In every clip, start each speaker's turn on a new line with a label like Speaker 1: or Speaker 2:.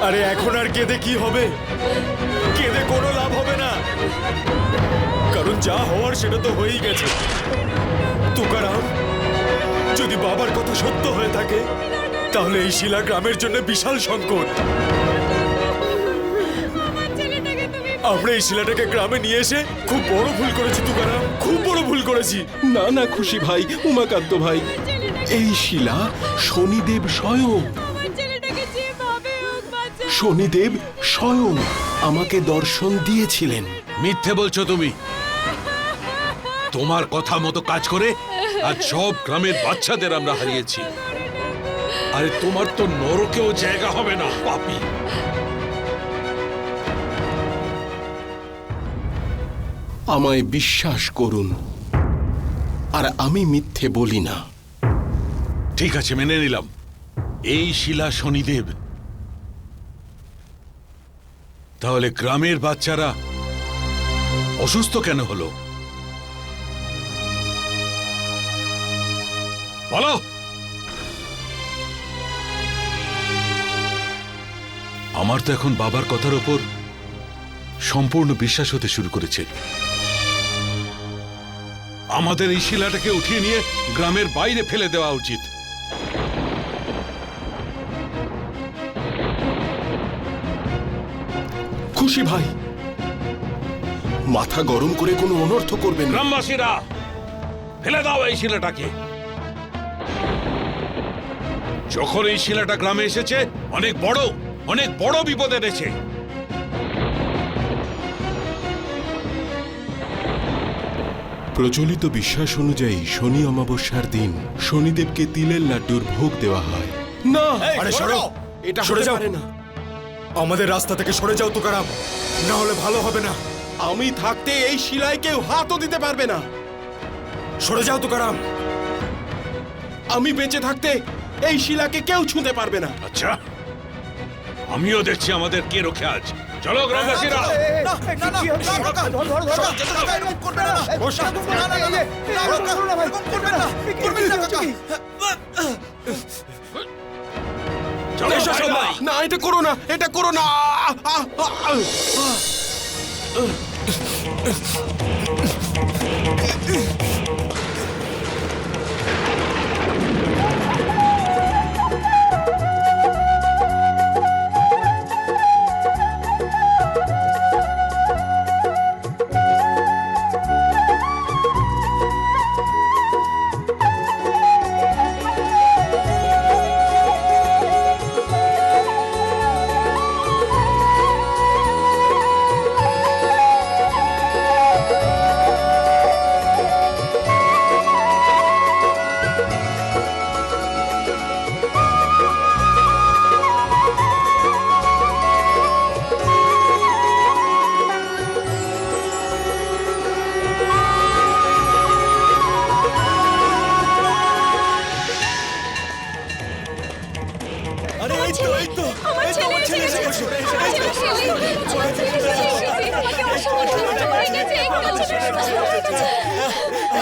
Speaker 1: আরে এখন আর কেঁদে কি হবে? কেঁদে কোনো লাভ হবে না, কারণ যা হওয়ার সেটা তো হয়েই গেছে। তুকারাম, যদি বাবার কথা সত্য হয়ে থাকে তাহলে এই শিলা গ্রামের জন্য বিশাল সংকট। আমরা এই শিলাটাকে গ্রামে নিয়ে এসে খুব বড় ভুল করেছি তুকারাম, খুব বড় ভুল করেছি।
Speaker 2: না না খুশি ভাই, উমাকান্ত ভাই, এই শিলা শনিদেব স্বয়ং, শনিদেব স্বয়ং আমাকে দর্শন দিয়েছিলেন।
Speaker 3: মিথ্যে বলছো তুমি। তোমার কথা মতো কাজ করে আজ সব গ্রামের বাচ্চাদের আমরা হারিয়েছি। আরে তোমার তো নরকেও জায়গা হবে না, পাপী।
Speaker 2: আমায় বিশ্বাস করুন, আর আমি মিথ্যে বলি না।
Speaker 3: ঠিক আছে, মেনে নিলাম এই শিলা শনিদেব। তাহলে গ্রামের বাচ্চারা অসুস্থ কেন হলো বলো। আমার তো এখন বাবার কথার ওপর সম্পূর্ণ বিশ্বাস হতে শুরু করেছে। আমাদের এই শিলাটাকে উঠিয়ে নিয়ে গ্রামের বাইরে ফেলে দেওয়া উচিত।
Speaker 2: খুশি ভাই, মাথা গরম করে কোনো অনর্থ করবেন না।
Speaker 3: গ্রামবাসীরা, ফেলে দাও এই শিলাটাকে। যখন এই শিলাটা গ্রামে এসেছে অনেক বড় বিপদ এনেছে।
Speaker 2: প্রচলিত বিশ্বাস অনুযায়ী শনি অমাবস্যার দিন শনিদেবকে তিলের লাড্ডুর ভোগ দেওয়া হয়। না,
Speaker 1: আরে সরো,
Speaker 2: এটা
Speaker 1: সরে
Speaker 2: হতে
Speaker 1: যাও।
Speaker 2: পারে না।
Speaker 1: আমাদের রাস্তা থেকে সরে যাও তুকারাম, না হলে ভালো হবে না।
Speaker 2: আমি থাকতে এই শিলায় কেউ হাতও দিতে পারবে না।
Speaker 1: সরে যাও তুকারাম।
Speaker 2: আমি বেঁচে থাকতে এই শিলাকে কেউ ছুঁতে পারবে না।
Speaker 3: আচ্ছা, আমিও দেখছি আমাদের কে রোখে আজ। চলো গ্রামবাসীরা। চলো সবাই।
Speaker 2: না, এটা করো না, এটা করো না।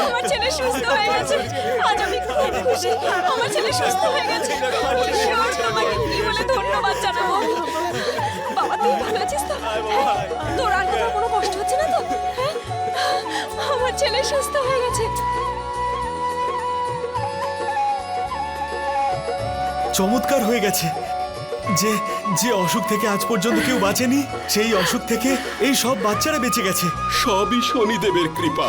Speaker 4: আমার ছেলে সুস্থ হয়ে গেছে। আজ আমি খুব খুশি, আমার ছেলে সুস্থ হয়ে গেছে। ঈশ্বর, তোমাকে কি বলে ধন্যবাদ জানাবো। বাবা, তুই ভালো আছিস তো? তোর আর কোথাও কোনো কষ্ট হচ্ছে না তো? আমার ছেলে সুস্থ হয়ে গেছে।
Speaker 1: চমৎকার হয়ে গেছে। যে যে অসুখ থেকে আজ পর্যন্ত কেউ বাঁচেনি, সেই অসুখ থেকে এই সব বাচ্চারা বেঁচে গেছে।
Speaker 2: সবই শনিদেবের কৃপা।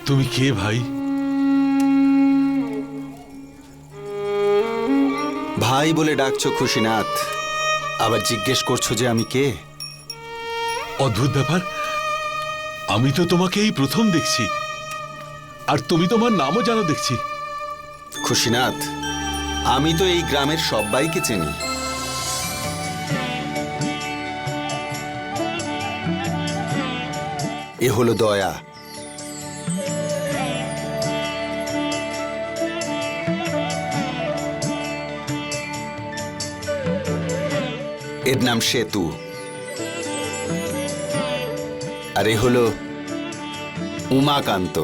Speaker 3: তুমি কে ভাই?
Speaker 5: ভাই বলে ডাকছো খুশিনাথ, আবার জিজ্ঞেস করছো যে আমি কে?
Speaker 3: অদ্ভুত ব্যাপার, আমি তো তোমাকে এই প্রথম দেখছি, আর তুমি তোমার নামও জানো দেখছি।
Speaker 5: খুশিনাথ, আমি তো এই গ্রামের সবাইকে চিনি। এ হলো দয়া। এর নাম সেতু। আর এ হলো উমাকান্ত।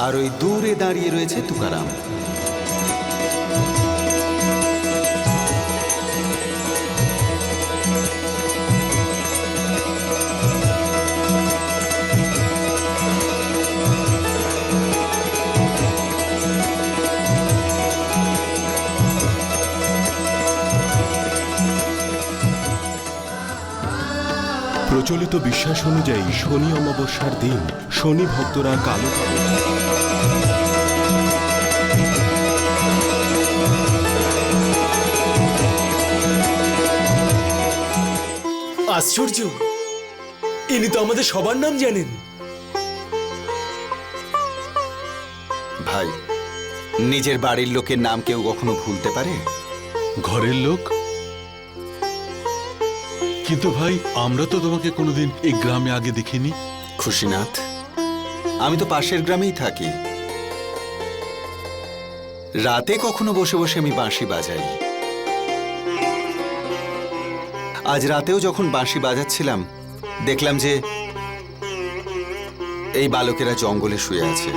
Speaker 5: আর ওই দূরে দাঁড়িয়ে রয়েছে তুকারাম।
Speaker 2: প্রচলিত বিশ্বাস অনুযায়ী শনি অমাবস্যার দিন শনি ভক্তরা কালো কাপড়
Speaker 1: আশ্চর্য, ইনি তো আমাদের সবার নাম জানেন।
Speaker 5: ভাই, নিজের বাড়ির লোকের নাম কেউ কখনো ভুলতে পারে?
Speaker 3: ঘরের লোক? কিন্তু ভাই, আমরা তো তোমাকে কোনোদিন এই গ্রামে আগে দেখিনি।
Speaker 5: খুশিনাথ, আমি তো পাশের গ্রামেই থাকি। রাতে কখনো বসে বসে আমি বাঁশি বাজাই। আজ রাতেও যখন বাঁশি বাজাচ্ছিলাম, দেখলাম যে এই বালকেরা জঙ্গলে শুয়ে আছে।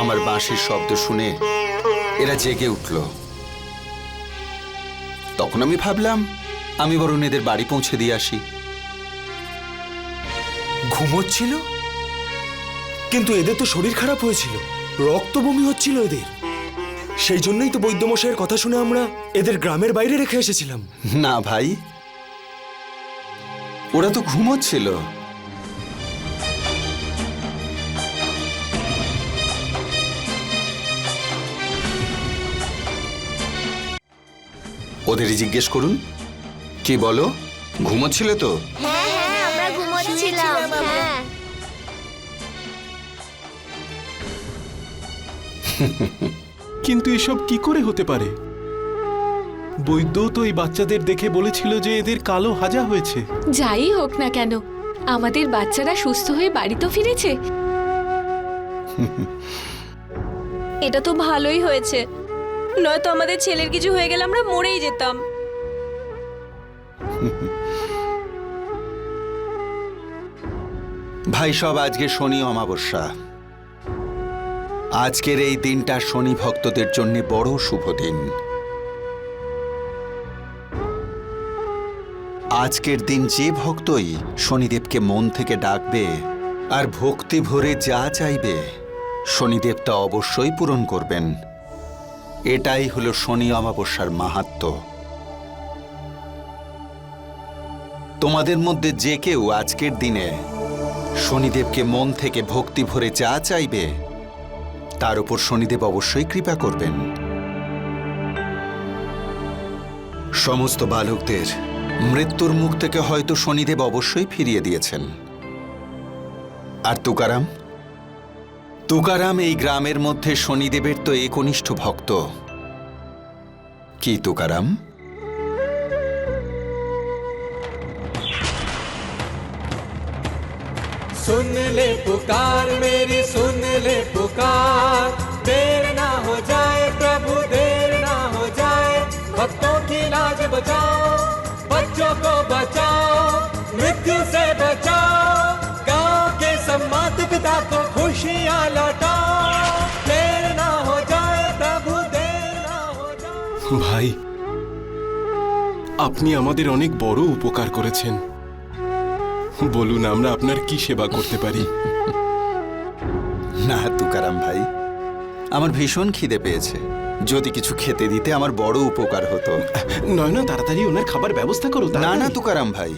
Speaker 5: আমার বাঁশির শব্দ শুনে এরা জেগে উঠল। তখন আমি ভাবলাম আমি বরং এদের বাড়ি পৌঁছে দিয়ে আসি।
Speaker 1: ঘুমোচ্ছিল, কিন্তু এদের তো শরীর খারাপ হয়েছিল, রক্ত বমি হচ্ছিল এদের। সেই জন্যই তো বৈদ্যমশাইয়ের কথা শুনে আমরা এদের গ্রামের বাইরে রেখে এসেছিলাম।
Speaker 5: না ভাই, ওরা তো ঘুমোচ্ছিল। ওদেরই জিজ্ঞেস করুন। কি বলো, ঘুমোচ্ছিলে তো?
Speaker 6: হ্যাঁ হ্যাঁ, আমরা ঘুমোচ্ছিলাম। হ্যাঁ,
Speaker 2: কিন্তু এসব কি করে হতে পারে? বৈদ্য তো এই বাচ্চাদের দেখে বলেছিল যে এদের কালো হাজা হয়েছে।
Speaker 4: যাই হোক না কেন, আমাদের বাচ্চারা সুস্থ হয়ে বাড়ি তো ফিরেছে। এটা তো ভালোই হয়েছে, নয়তো আমাদের ছেলের কিছু হয়ে গেলে আমরা মরেই যেতাম।
Speaker 5: ভাই সব, আজকে শনি অমাবস্যা। আজকের এই দিনটা শনি ভক্তদের জন্য বড় শুভ দিন। আজকের দিন যে ভক্তই শনিদেবকে মন থেকে ডাকবে আর ভক্তি ভরে যা চাইবে, শনিদেব তা অবশ্যই পূরণ করবেন। এটাই হলো শনি অমাবস্যার মাহাত্ম্য। তোমাদের মধ্যে যে কেউ আজকের দিনে শনিদেবকে মন থেকে ভক্তি ভরে যা চাইবে, তার উপর শনিদেব অবশ্যই কৃপা করবেন। সমস্ত বালকদের মৃত্যুর মুখ থেকে হয়তো শনিদেব অবশ্যই ফিরিয়ে দিয়েছেন। আর তুকারাম, তুকারাম এই গ্রামের মধ্যে শনিদেবের তো একনিষ্ঠ ভক্ত। কি তুকারাম?
Speaker 7: सुन ले पुकार मेरी, सुन ले पुकार। देर ना हो जाए प्रभु, देर ना हो जाए। भक्तों की लाज बचाओ, बच्चों को बचाओ, मृत्यु से बचाओ। गांव के सम्मानित पिता को खुशियां लौटाओ। देर ना हो जाए प्रभु, देर ना हो जाए।
Speaker 2: ভাই, আপনি আমাদের অনেক বড় উপকার করেছেন। বলুন আমরা আপনার কি সেবা করতে পারি?
Speaker 5: না তুকারাম ভাই, আমার ভীষণ খিদে পেয়েছে। যদি কিছু খেতে দিতে আমার বড় উপকার হতো।
Speaker 2: নয় না, তাড়াতাড়ি ওনার খাবার ব্যবস্থা করো।
Speaker 5: না
Speaker 2: তাড়াতাড়ি।
Speaker 5: না তুকারাম ভাই,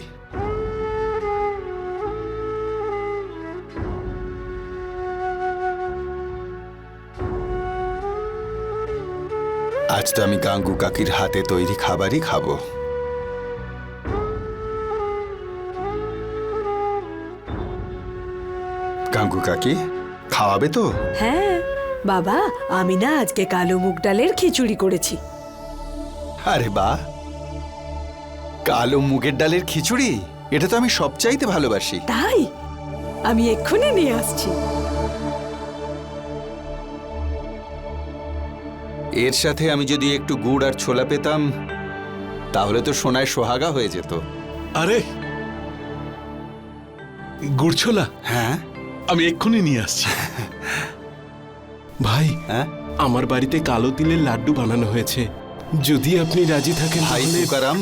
Speaker 5: আজ তো আমি গাঙ্গু কাকির হাতে তৈরি খাবারই খাবো। গাঙ্গু কাকি খাওয়াবে তো?
Speaker 8: হ্যাঁ বাবা, আমি না আজকে কালো মুগ ডালের খিচুড়ি করেছি।
Speaker 5: আরে বাহ, কালো মুগের ডালের খিচুড়ি, এটা তো আমি সবচাইতে ভালোবাসি।
Speaker 8: তাই আমি এক্ষুনি নিয়ে আসছি।
Speaker 5: এর সাথে আমি যদি একটু গুড় আর ছোলা পেতাম, তাহলে তো সোনায় সোহাগা হয়ে যেত।
Speaker 3: আরে গুড়ছোলা
Speaker 5: হ্যাঁ
Speaker 3: আমি এক্ষুনি নিয়ে আসছি।
Speaker 2: ভাই,
Speaker 5: হ্যাঁ
Speaker 2: আমার বাড়িতে কালো তিলের লাড্ডু বানানো হয়েছে, যদি আপনি রাজি থাকেন
Speaker 5: ভাই
Speaker 2: তাহলে।
Speaker 5: তুকারাম,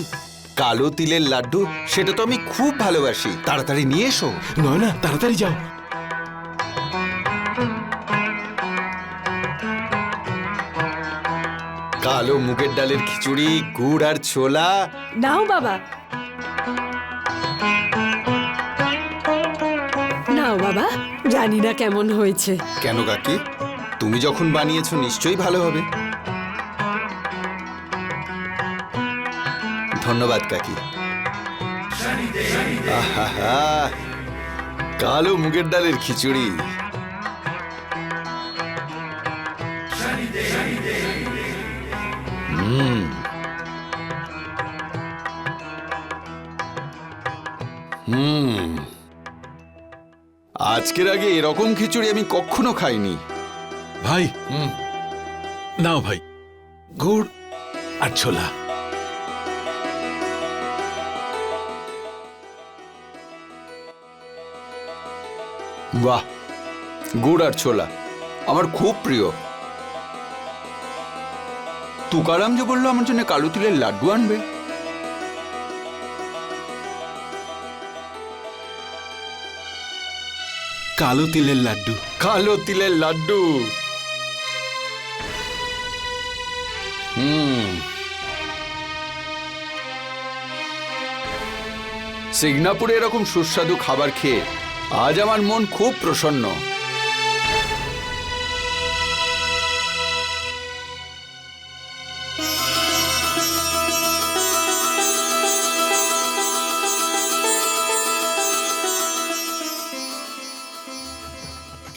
Speaker 5: কালো তিলের লাড্ডু সেটা তো আমি খুব ভালোবাসি, তাড়াতাড়ি নিয়ে এসো।
Speaker 2: নয় না, তাড়াতাড়ি যাও।
Speaker 5: কালো মুগের ডালের খিচুড়ি, গুড় আর ছোলা।
Speaker 8: নাও বাবা, নাও বাবা, জানি না কেমন হয়েছে।
Speaker 5: কেন কাকি, তুমি যখন বানিয়েছো নিশ্চয়ই ভালো হবে। ধন্যবাদ কাকি। আহাহা, কালো মুগের ডালের খিচুড়ি। আজকের আগে এরকম খিচুড়ি আমি কখনো খাইনি।
Speaker 3: ভাই নাও ভাই, গুড় আর ছোলা।
Speaker 5: বাহ, গুড় আর ছোলা আমার খুব প্রিয়। তুকারাম যে বললো আমার জন্য কালো তিলের লাড্ডু আনবে।
Speaker 2: কালো তিলের লাড্ডু।
Speaker 5: কালো তিলের লাড্ডু। সিঙ্গাপুরে এরকম সুস্বাদু খাবার খেয়ে আজ আমার মন খুব প্রসন্ন।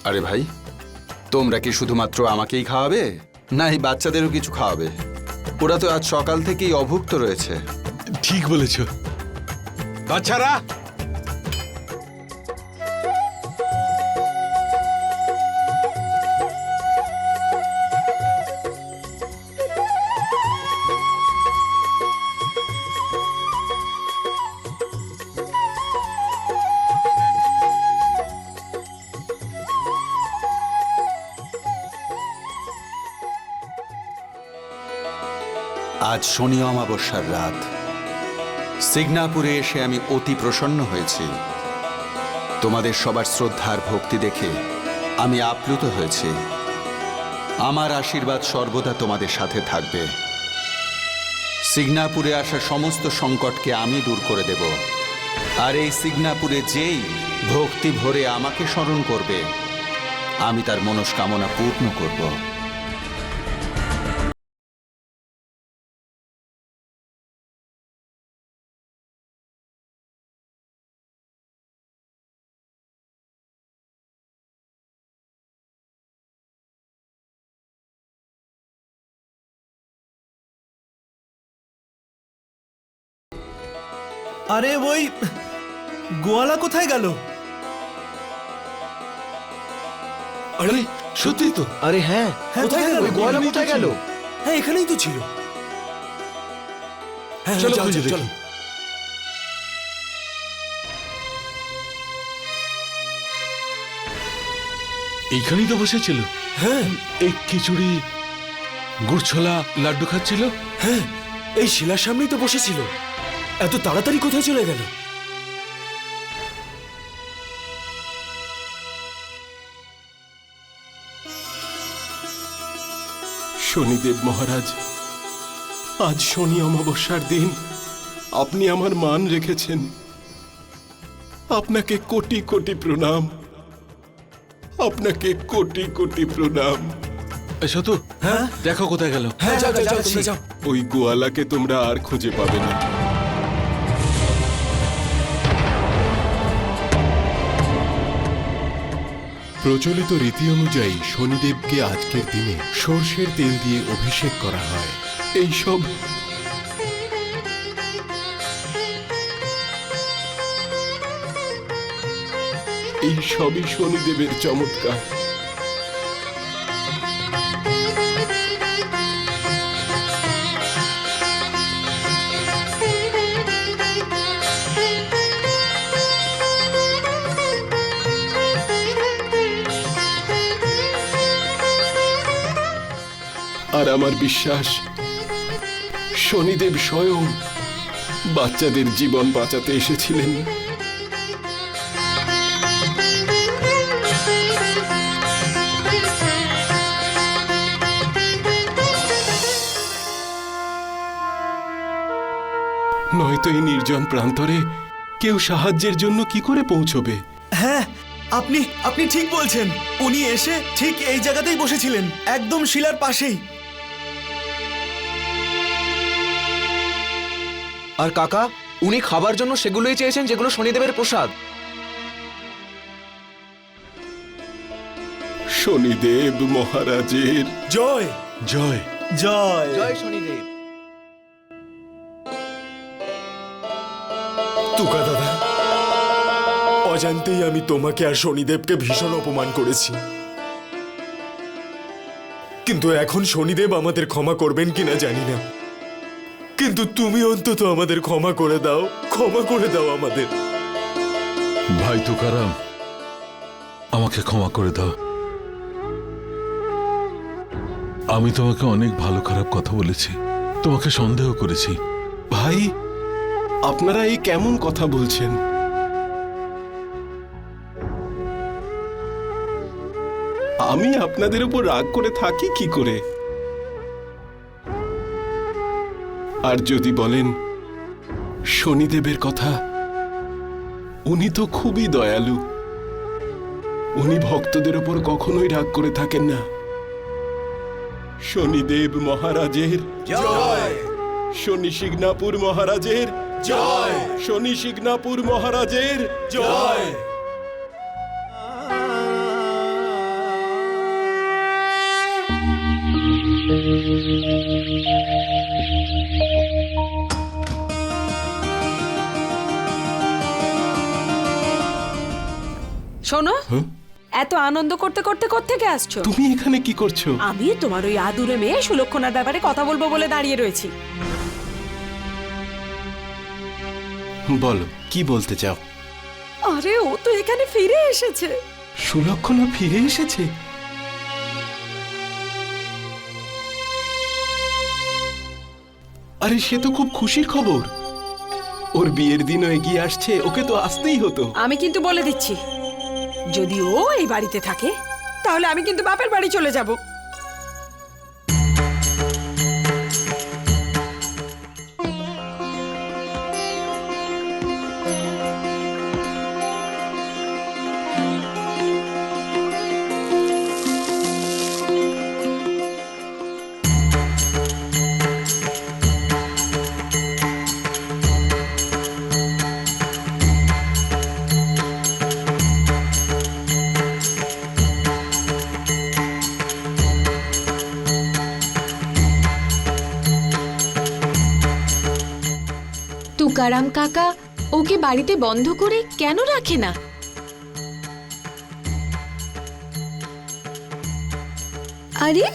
Speaker 5: আরে ভাই, তোমরা কি শুধুমাত্র আমাকেই খাওয়াবে, না এই বাচ্চাদেরও কিছু খাওয়াবে? ওরা তো আজ সকাল থেকেই অভুক্ত রয়েছে।
Speaker 3: ঠিক বলেছ বাচ্চারা।
Speaker 5: আজ শনি অমাবস্যার রাত। সিঙ্গাপুরে এসে আমি অতি প্রসন্ন হয়েছি। তোমাদের সবার শ্রদ্ধার ভক্তি দেখে আমি আপ্লুত হয়েছি। আমার আশীর্বাদ সর্বদা তোমাদের সাথে থাকবে। সিঙ্গাপুরে আসা সমস্ত সংকটকে আমি দূর করে দেব। আর এই সিঙ্গাপুরে যেই ভক্তি ভরে আমাকে স্মরণ করবে, আমি তার মনস্কামনা পূর্ণ করব।
Speaker 9: আরে ওই গোয়ালা কোথায় গেল?
Speaker 3: আরে সত্যি তো।
Speaker 9: আরে হ্যাঁ, কোথায় গেল?
Speaker 3: গোয়ালা কোথায় গেল?
Speaker 9: হ্যাঁ, এখানেই তো ছিল। হ্যাঁ,
Speaker 3: চলো
Speaker 9: যাও,
Speaker 3: খুঁজে
Speaker 9: যাও,
Speaker 3: দেখি।
Speaker 9: চলো।
Speaker 3: এইখানেই তো বসেছিল।
Speaker 9: হ্যাঁ
Speaker 3: এই খিচুড়ি গুড় ছোলা লাড্ডু খাচ্ছিল।
Speaker 9: হ্যাঁ, এই শিলার সামনেই তো বসেছিল। এত তাড়াতাড়ি কোথায় চলে গেল?
Speaker 2: শনিদেব মহারাজ, আজ শনি অমাবস্যার দিন আপনি আমার মান রেখেছেন। আপনাকে কোটি কোটি প্রণাম, আপনাকে কোটি কোটি প্রণাম।
Speaker 3: এসো তো, হ্যাঁ দেখো কোথায় গেল।
Speaker 9: হ্যাঁ যাও যাও তোমরা যাও।
Speaker 2: ওই গোয়ালাকে তোমরা আর খুঁজে পাবে না। প্রচলিত রীতি অনুযায়ী শনিদেবকে আজকের দিনে সর্ষের তেল দিয়ে অভিষেক করা হয়। এই সবই শনিদেবের চমৎকার। আর আমার বিশ্বাস শনিদেব স্বয়ং বাচ্চাদের জীবন বাঁচাতে এসেছিলেন। নয়তো এই নির্জন প্রান্তরে কেউ সাহায্যের জন্য কি করে পৌঁছবে?
Speaker 9: হ্যাঁ আপনি আপনি ঠিক বলছেন। উনি এসে ঠিক এই জায়গাতেই বসেছিলেন, একদম শিলার পাশেই।
Speaker 10: আর কাকা, উনি খাবার জন্য সেগুলোই চেয়েছেন যেগুলো শনিদেবের প্রসাদ।
Speaker 2: শনিদেব মহারাজের
Speaker 9: জয়
Speaker 3: জয়
Speaker 9: জয়।
Speaker 10: জয় শনিদেব।
Speaker 1: তুকা দাদা, অজান্তেই আমি তোমাকে আর শনিদেবকে ভীষণ অপমান করেছি, কিন্তু এখন শনিদেব আমাদের ক্ষমা করবেন কিনা জানি না, কিন্তু তুমি অন্তত আমাদের ক্ষমা করে দাও, ক্ষমা করে দাও আমাদের।
Speaker 3: ভাই তুকারাম, আমাকে ক্ষমা করে দাও। আমি তোমাকে অনেক ভালো খারাপ কথা বলেছি, তোমাকে সন্দেহ করেছি।
Speaker 2: ভাই, আপনারা এই কেমন কথা বলছেন? আমি আপনাদের উপর রাগ করে থাকি কি করে? আর যদি বলেন শনিদেবের কথা, উনি তো খুবই দয়ালু। উনি ভক্তদের উপর কখনোই রাগ করে থাকেন না। শনিদেব মহারাজের
Speaker 9: জয়।
Speaker 2: শনি শিগনাপুর মহারাজের
Speaker 9: জয়।
Speaker 2: শনি শিগনাপুর মহারাজের
Speaker 9: জয়।
Speaker 8: শোনো,
Speaker 2: হ্যাঁ?
Speaker 8: এত আনন্দ করতে করতে কোত্থেকে আসছো?
Speaker 2: তুমি এখানে কি করছো?
Speaker 8: আমি তোমার ওই আদুরে মেয়ে সুলক্ষণার ব্যাপারে কথা বলবো বলে দাঁড়িয়ে রয়েছি।
Speaker 2: বলো, কি বলতে চাও?
Speaker 8: আরে ও তো এখানে ফিরে এসেছে।
Speaker 2: সুলক্ষণা ফিরে এসেছে? আরে সে তো খুব খুশির খবর। ওর বিয়ের দিনও এগিয়ে আসছে, ওকে তো আসতেই হতো।
Speaker 8: আমি কিন্তু বলে দিচ্ছি, যদি ও এই বাড়িতে থাকে তাহলে আমি কিন্তু বাপের বাড়ি চলে যাব।
Speaker 4: তুকারাম কাকা ওকে বাড়িতে বন্ধ করে কেন রাখে না? আরে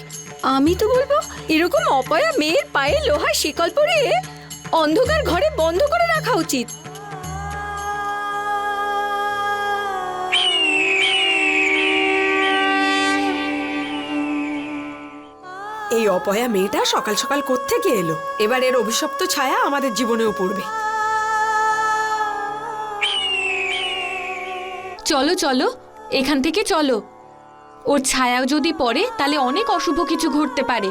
Speaker 4: আমি তো বলবো এরকম অপয়া মেয়ের পায়ে লোহার শিকল পরে অন্ধকার ঘরে বন্ধ করে রাখা উচিত।
Speaker 8: এই অপয়া মেয়েটা সকাল সকাল কোত্থেকে এলো? এবার এর অভিশপ্ত ছায়া আমাদের জীবনেও পড়বে।
Speaker 4: চলো চলো, এখান থেকে চলো। ওর ছায়াও যদি পড়ে তাহলে অনেক অশুভ কিছু ঘটতে পারে।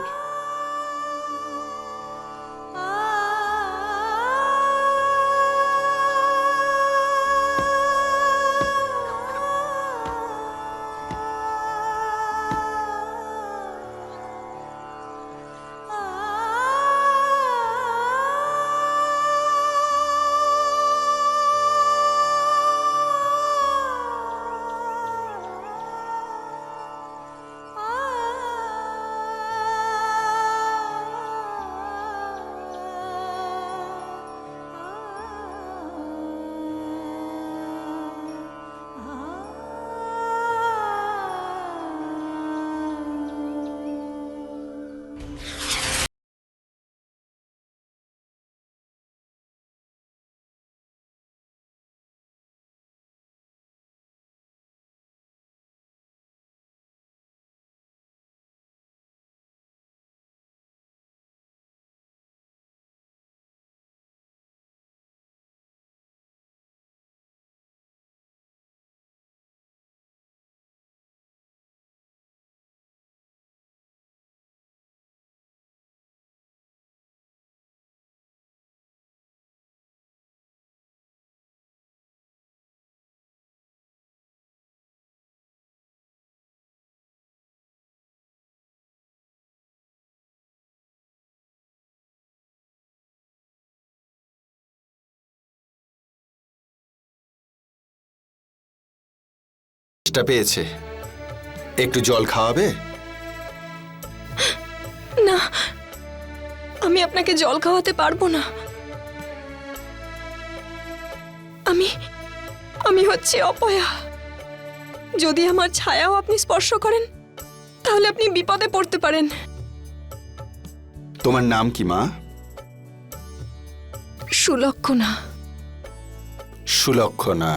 Speaker 5: সেটা পেয়েছে। একটু জল খাওয়াবে?
Speaker 4: না, আমি আপনাকে জল খাওয়াতে পারবো না। আমি হচ্ছে অপয়া। যদি আমার ছায়াও আপনি স্পর্শ করেন তাহলে আপনি বিপদে পড়তে পারেন।
Speaker 5: তোমার নাম কি মা?
Speaker 4: সুলক্ষণা।
Speaker 5: সুলক্ষণা?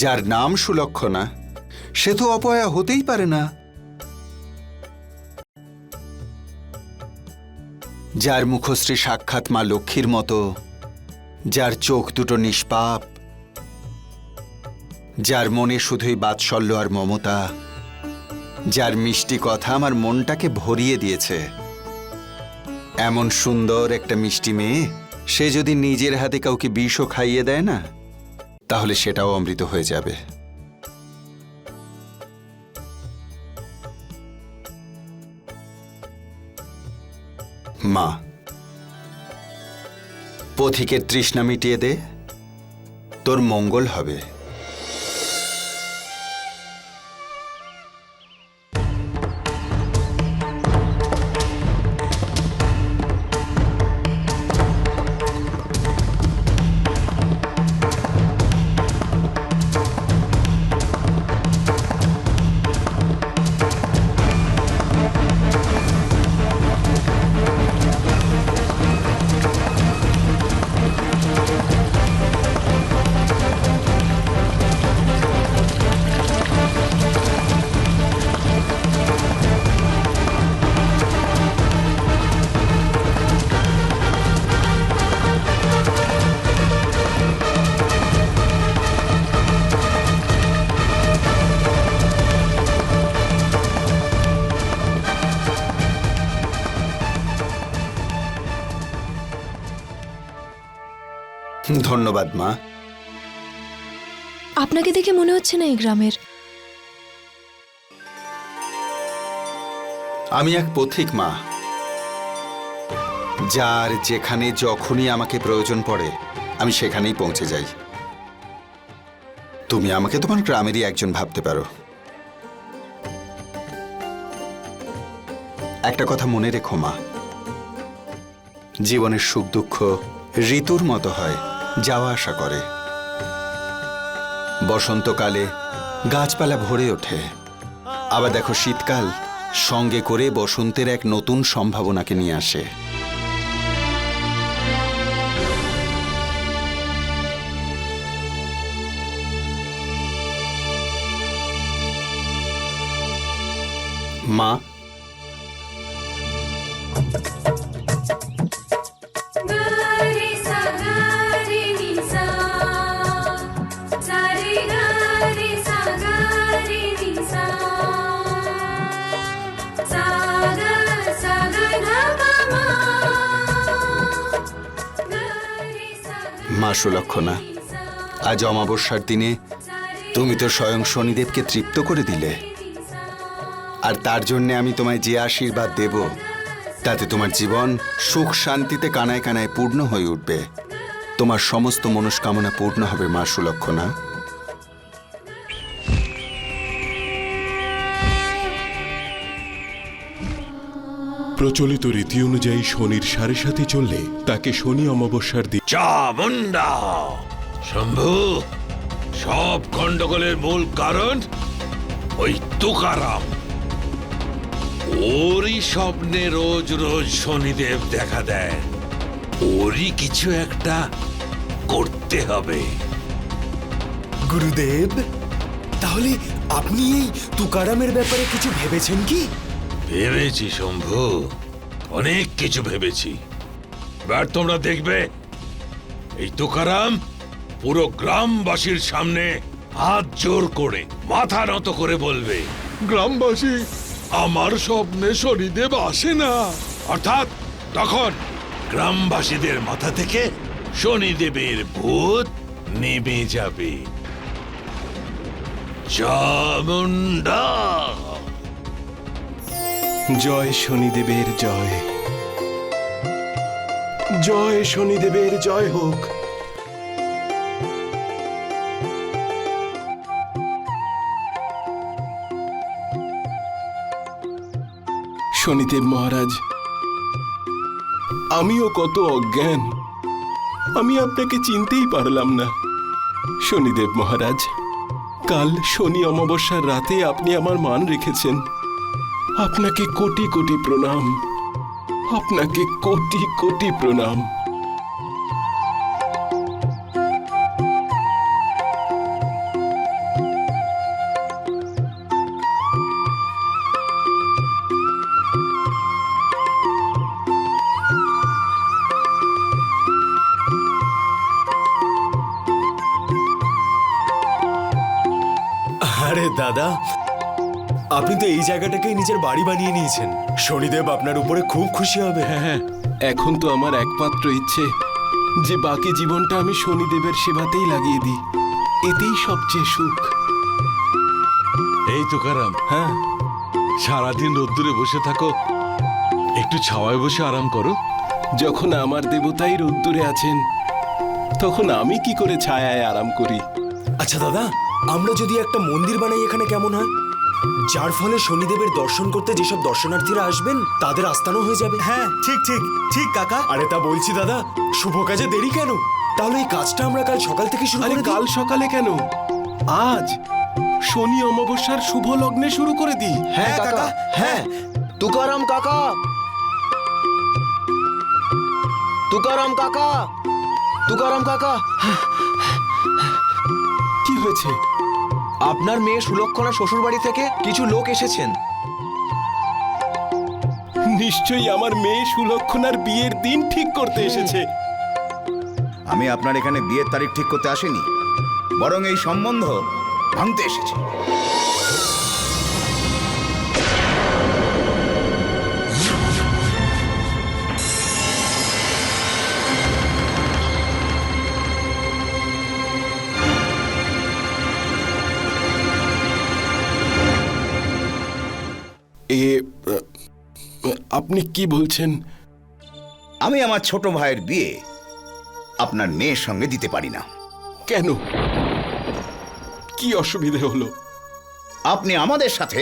Speaker 5: যার নাম সুলক্ষণা সে তো অপয়া হতেই পারে না। যার মুখশ্রী সাক্ষাৎ মা লক্ষ্মীর মতো, যার চোখ দুটো নিষ্পাপ, যার মনে শুধুই বাৎসল্য আর মমতা, যার মিষ্টি কথা আমার মনটাকে ভরিয়ে দিয়েছে, এমন সুন্দর একটা মিষ্টি মেয়ে সে যদি নিজের হাতে কাউকে বিষও খাইয়ে দেয় না, তাহলে সেটাও অমৃত হয়ে যাবে। মা, পথিকের তৃষ্ণা মিটিয়ে দে, তোর মঙ্গল হবে। ধন্যবাদ মা।
Speaker 4: আপনাকে দেখে মনে হচ্ছে না এই গ্রামের।
Speaker 5: আমি এক পথিক মা, যার যেখানে যখনই আমাকে প্রয়োজন পড়ে আমি সেখানেই পৌঁছে যাই। তুমি আমাকে তোমার গ্রামেরই একজন ভাবতে পারো। একটা কথা মনে রেখো মা, জীবনের সুখ দুঃখ ঋতুর মতো হয়, যাওয়া আসা করে। বসন্তকালে গাছপালা ভরে ওঠে, আবার দেখো শীতকাল সঙ্গে করে বসন্তের এক নতুন সম্ভাবনাকে নিয়ে আসে। মা, মা সুলক্ষণা, আজ অমাবস্যার দিনে তুমি তো স্বয়ং শনিদেবকে তৃপ্ত করে দিলে, আর তার জন্য আমি তোমায় যে আশীর্বাদ দেব তাতে তোমার জীবন সুখ শান্তিতে কানায় কানায় পূর্ণ হয়ে উঠবে। তোমার সমস্ত মনস্কামনা পূর্ণ হবে মা সুলক্ষণা।
Speaker 2: প্রচলিত রীতি অনুযায়ী শনির 7.5 চললে তাকে শনি অমাবস্যার দিন।
Speaker 3: চামুন্ডা! শম্ভু, সব গন্ডগোলের মূল কারণ ওই তুকারাম। ওরই স্বপ্নে রোজ রোজ শনিদেব দেখা দেয়। ওরই কিছু একটা করতে হবে।
Speaker 9: গুরুদেব, তাহলে আপনি এই তুকারামের ব্যাপারে কিছু ভেবেছেন কি?
Speaker 3: ভেবেছি শম্ভু, অনেক কিছু ভেবেছি। এবার তোমরা দেখবে এই তুকারাম পুরো গ্রামবাসীর সামনে হাত জোর করে মাথা নত করে বলবে, গ্রামবাসী, আমার স্বপ্নে শনিদেব আসে না। অর্থাৎ তখন গ্রামবাসীদের মাথা থেকে শনিদেবের ভূত নেমে যাবে। চামুন্ডা!
Speaker 2: জয় শনিদেবের জয়, জয় শনিদেবের জয় হোক। শনিদেব মহারাজ, আমিও কত অজ্ঞান, আমি আপনাকে চিনতেই পারলাম না। শনিদেব মহারাজ, কাল শনি অমাবস্যার রাতে আপনি আমার মান রেখেছেন। আপনাকে কোটি কোটি প্রণাম, আপনাকে কোটি কোটি প্রণাম।
Speaker 1: আরে দাদা, আপনি তো এই জায়গাটাকেই নিজের বাড়ি বানিয়ে নিয়েছেন। শনিদেব আপনার উপরে খুব খুশি হবে।
Speaker 2: হ্যাঁ, এখন তো আমার একমাত্র ইচ্ছে যে বাকি জীবনটা আমি শনিদেবের সেবাতেই লাগিয়ে দিই, এতেই সবচেয়ে সুখ।
Speaker 3: এই তুকারাম,
Speaker 2: হ্যাঁ,
Speaker 3: সারাদিন রোদ্দুরে বসে থাকো, একটু ছাওয়ায় বসে আরাম করো।
Speaker 2: যখন আমার দেবতাই রোদ্দুরে আছেন, তখন আমি কি করে ছায়ায় আরাম করি?
Speaker 1: আচ্ছা দাদা, আমরা যদি একটা মন্দির বানাই এখানে কেমন হয়? যার ফলে শনিদেবের দর্শন করতে যেসব দর্শনার্থীরা আসবেন তাদের আস্থানও হয়ে যাবে।
Speaker 9: হ্যাঁ, ঠিক ঠিক ঠিক কাকা।
Speaker 1: আরে তা বলছি দাদা, শুভ কাজে দেরি কেন? তাহলে এই কাজটা আমরা কাল সকাল থেকে শুরু
Speaker 2: আরে
Speaker 1: করে দিই।
Speaker 2: কাল সকালে কেন, আজ শনি অমাবস্যার শুভ লগ্নে শুরু করে দিই।
Speaker 9: হ্যাঁ কাকা, হ্যাঁ।
Speaker 10: তুকারাম কাকা, তুকারাম কাকা, তুকারাম কাকা,
Speaker 2: কি হয়েছে?
Speaker 10: আপনার মেয়ে সুলক্ষণা শ্বশুর বাড়ি থেকে কিছু লোক এসেছেন।
Speaker 2: নিশ্চয়ই আমার মেয়ে সুলক্ষণার বিয়ের দিন ঠিক করতে এসেছে।
Speaker 11: আমি আপনার এখানে বিয়ের তারিখ ঠিক করতে আসিনি, বরং এই সম্বন্ধ ভাঙতে এসেছি।
Speaker 2: আপনি কি বলছেন?
Speaker 11: আমি আমার ছোট ভাইয়ের বিয়ে আপনার মেয়ের সঙ্গে দিতে পারি না।
Speaker 2: কেন? কি অসুবিধে হলো?
Speaker 11: আপনি আমাদের সাথে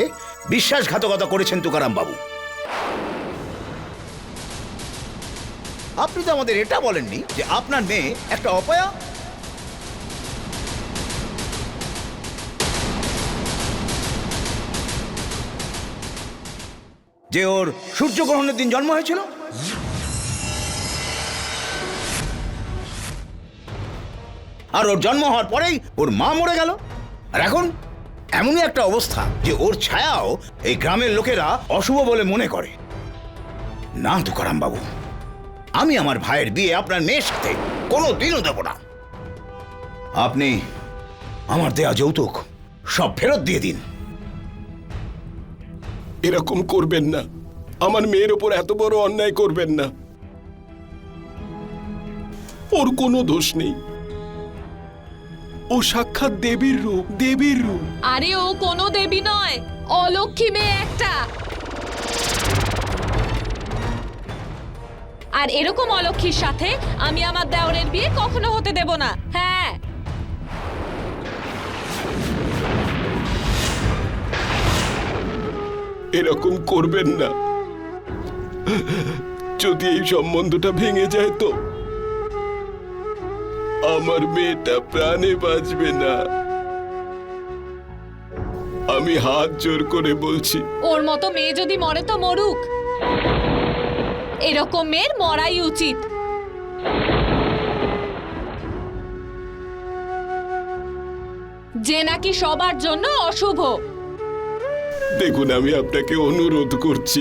Speaker 11: বিশ্বাসঘাতকতা করেছেন তুকারাম বাবু। আপনি তো আমাদের এটা বলেননি যে আপনার মেয়ে একটা অপয়া। যে ওর সূর্যগ্রহণের দিন জন্ম হয়েছিল। আর ওর জন্ম হওয়ার পরেই ওর মা মরে গেল। আর এখন এমনই একটা অবস্থা যে ওর ছায়াও এই গ্রামের লোকেরা অশুভ বলে মনে করে। না তুকারাম বাবু, আমি আমার ভাইয়ের বিয়ে আপনার মেয়ের সাথে কোনো দিনও দেব না। আপনি আমার দেয়া যৌতুক সব ফেরত দিয়ে দিন।
Speaker 2: এরকম করবেন না, আমার মেয়ের ওপর এত বড় অন্যায় করবেন না। ওর কোনো দোষ নেই, ও সাক্ষাৎ দেবীর রূপ, দেবীর রূপ।
Speaker 4: আরে ও কোনো দেবী নয়, অলক্ষী মেয়ে একটা। আর এরকম অলক্ষীর সাথে আমি আমার দেওরের বিয়ে কখনো হতে দেব না। হ্যাঁ,
Speaker 2: এরকম করবেন না। যদি এই সম্বন্ধটা ভেঙে যায় তো আমার মেয়েটা প্রাণে বাঁচবে না। আমি হাত জোর করে বলছি।
Speaker 4: ওর মতো মেয়ে যদি মরে তো মরুক, এরকম মেয়ের মরাই উচিত। যে নাকি সবার জন্য অশুভ।
Speaker 2: দেখুন, আমি আপনাকে অনুরোধ করছি,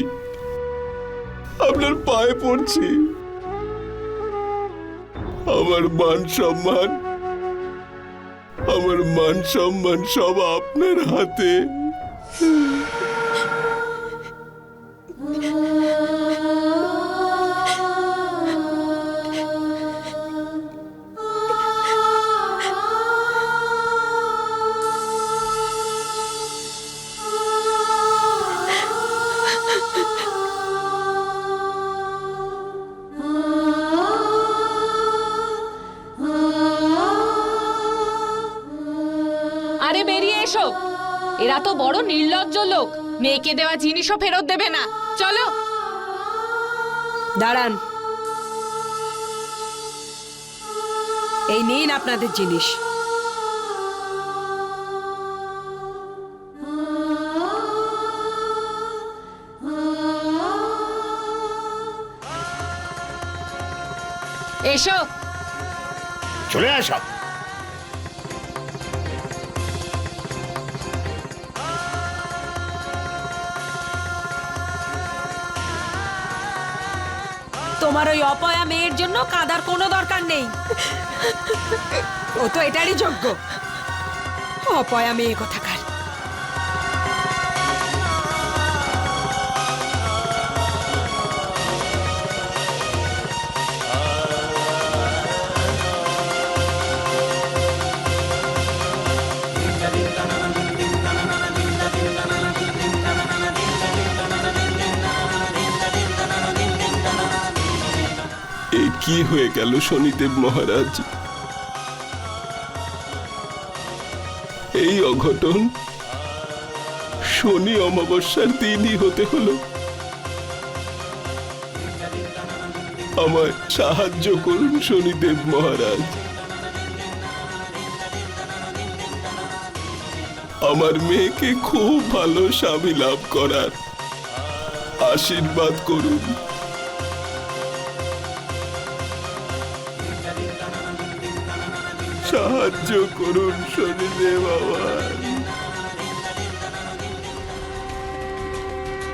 Speaker 2: আপনার পায়ে পড়ছি। আমার মান সম্মান সব আপনার হাতে।
Speaker 4: আরে বেরিয়ে এসো, এরা তো বড় নির্লজ্জ লোক। মেয়েকে দেওয়া জিনিসও ফেরত দেবে না। চলো।
Speaker 8: দাঁড়ান, এই নিন আপনাদের জিনিস।
Speaker 4: এসো।
Speaker 11: চলে আসো।
Speaker 8: তোমার ওই অপয়া মেয়ের জন্য কাঁদার কোনো দরকার নেই, ও তো এটারই যোগ্য। অপয়া মেয়ে কোথাকার।
Speaker 2: এ কি হয়ে গেল শনিদেব মহারাজ? এই অঘটন শনি অমাবস্যার দিনই হতে হলো। আমায় সাহায্য করুন শনিদেব মহারাজ। আমার মেয়েকে খুব ভালো স্বামী লাভ করার আশীর্বাদ করুন। সাহায্য করুন শনিদেব বাবা।